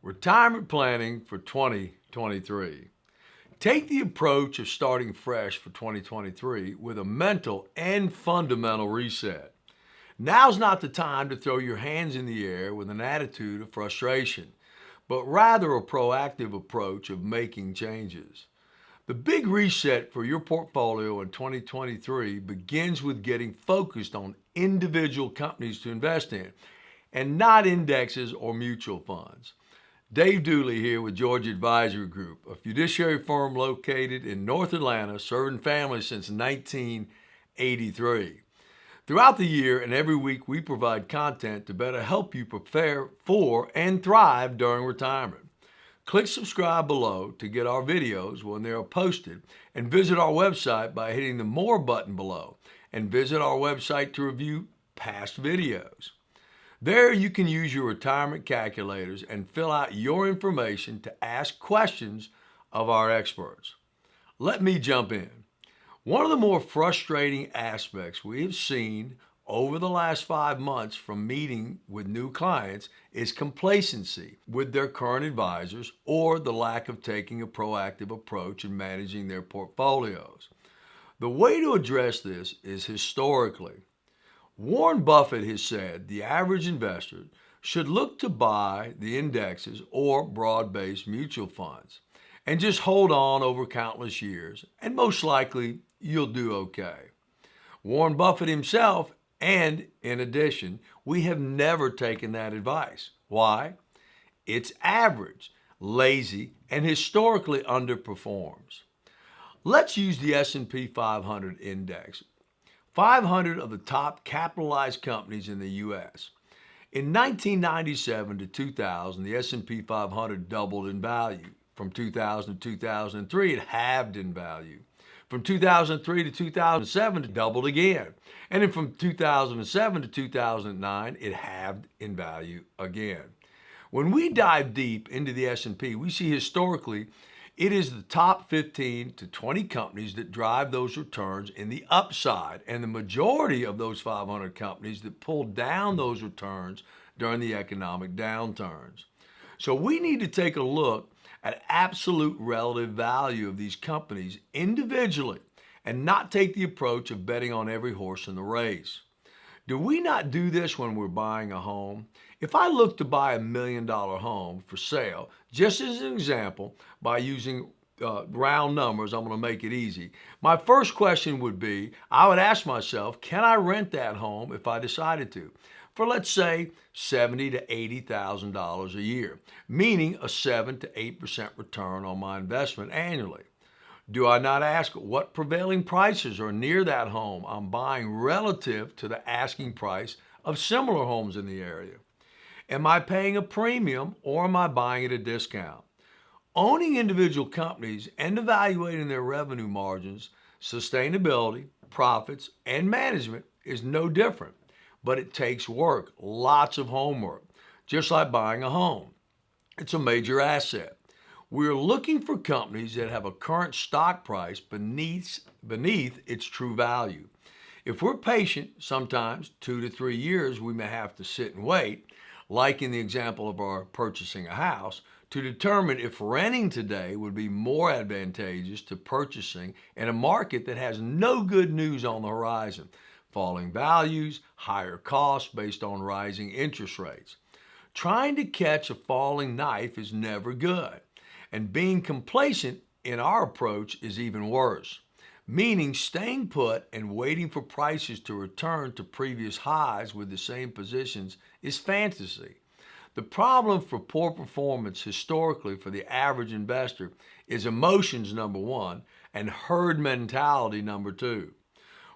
Retirement planning for 2023. Take the approach of starting fresh for 2023 with a mental and fundamental reset. Now's not the time to throw your hands in the air with an attitude of frustration, but rather a proactive approach of making changes. The big reset for your portfolio in 2023 begins with getting focused on individual companies to invest in and not indexes or mutual funds. Dave Duley here with Georgia Advisory Group, a fiduciary firm located in North Atlanta, serving families since 1983. Throughout the year and every week, we provide content to better help you prepare for and thrive during retirement. Click subscribe below to get our videos when they are posted, and visit our website by hitting the More button below, and visit our website to review past videos. There you can use your retirement calculators and fill out your information to ask questions of our experts. Let me jump in. One of the more frustrating aspects we have seen over the last 5 months from meeting with new clients is complacency with their current advisors or the lack of taking a proactive approach in managing their portfolios. The way to address this is historically. Warren Buffett has said the average investor should look to buy the indexes or broad-based mutual funds and just hold on over countless years, and most likely you'll do okay. Warren Buffett himself, and in addition, we have never taken that advice. Why? It's average, lazy, and historically underperforms. Let's use the S&P 500 index. 500 of the top capitalized companies in the U.S. In 1997 to 2000, the S&P 500 doubled in value. From 2000 to 2003, it halved in value. From 2003 to 2007, it doubled again. And then from 2007 to 2009, it halved in value again. When we dive deep into the S&P, we see historically it is the top 15 to 20 companies that drive those returns in the upside, and the majority of those 500 companies that pull down those returns during the economic downturns. So we need to take a look at absolute relative value of these companies individually and not take the approach of betting on every horse in the race. Do we not do this when we're buying a home? If I look to buy $1 million home for sale, just as an example, by using round numbers, I'm going to make it easy. My first question would be, I would ask myself, can I rent that home if I decided to? For let's say $70,000 to $80,000 a year, meaning a 7 to 8% return on my investment annually. Do I not ask what prevailing prices are near that home I'm buying relative to the asking price of similar homes in the area? Am I paying a premium or am I buying at a discount? Owning individual companies and evaluating their revenue margins, sustainability, profits, and management is no different, but it takes work, lots of homework, just like buying a home. It's a major asset. We're looking for companies that have a current stock price beneath its true value. If we're patient, sometimes 2 to 3 years, we may have to sit and wait, like in the example of our purchasing a house, to determine if renting today would be more advantageous to purchasing in a market that has no good news on the horizon: falling values, higher costs based on rising interest rates. Trying to catch a falling knife is never good. And being complacent in our approach is even worse, meaning staying put and waiting for prices to return to previous highs with the same positions is fantasy. The problem for poor performance historically for the average investor is emotions, number one, and herd mentality, number two.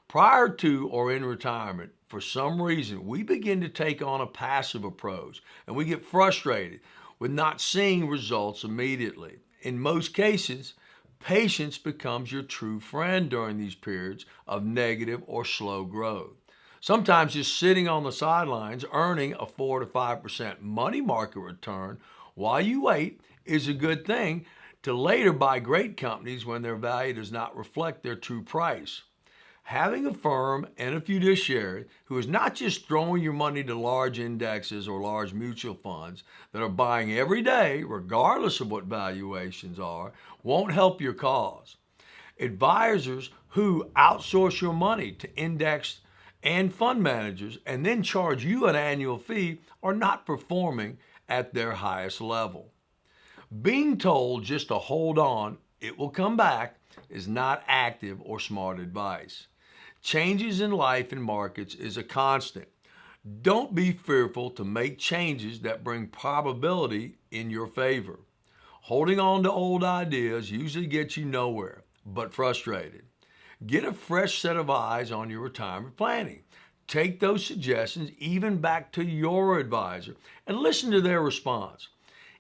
Prior to or in retirement, for some reason, we begin to take on a passive approach, and we get frustrated with not seeing results immediately. In most cases, patience becomes your true friend during these periods of negative or slow growth. Sometimes just sitting on the sidelines earning a 4 to 5% money market return while you wait is a good thing to later buy great companies when their value does not reflect their true price. Having a firm and a fiduciary who is not just throwing your money to large indexes or large mutual funds that are buying every day, regardless of what valuations are, won't help your cause. Advisors who outsource your money to index and fund managers and then charge you an annual fee are not performing at their highest level. Being told just to hold on, it will come back, is not active or smart advice. Changes in life and markets is a constant. Don't be fearful to make changes that bring probability in your favor. Holding on to old ideas usually gets you nowhere, but frustrated. Get a fresh set of eyes on your retirement planning. Take those suggestions even back to your advisor and listen to their response.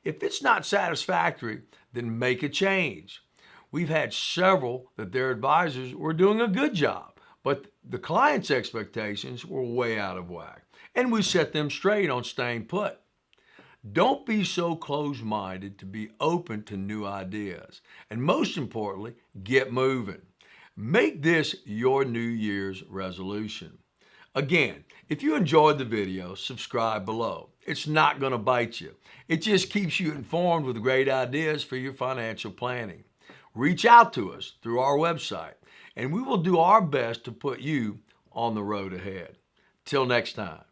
If it's not satisfactory, then make a change. We've had several that their advisors were doing a good job, but the client's expectations were way out of whack, and we set them straight on staying put. Don't be so closed-minded to be open to new ideas. And most importantly, get moving. Make this your New Year's resolution. Again, if you enjoyed the video, subscribe below. It's not going to bite you. It just keeps you informed with great ideas for your financial planning. Reach out to us through our website, and we will do our best to put you on the road ahead. Till next time.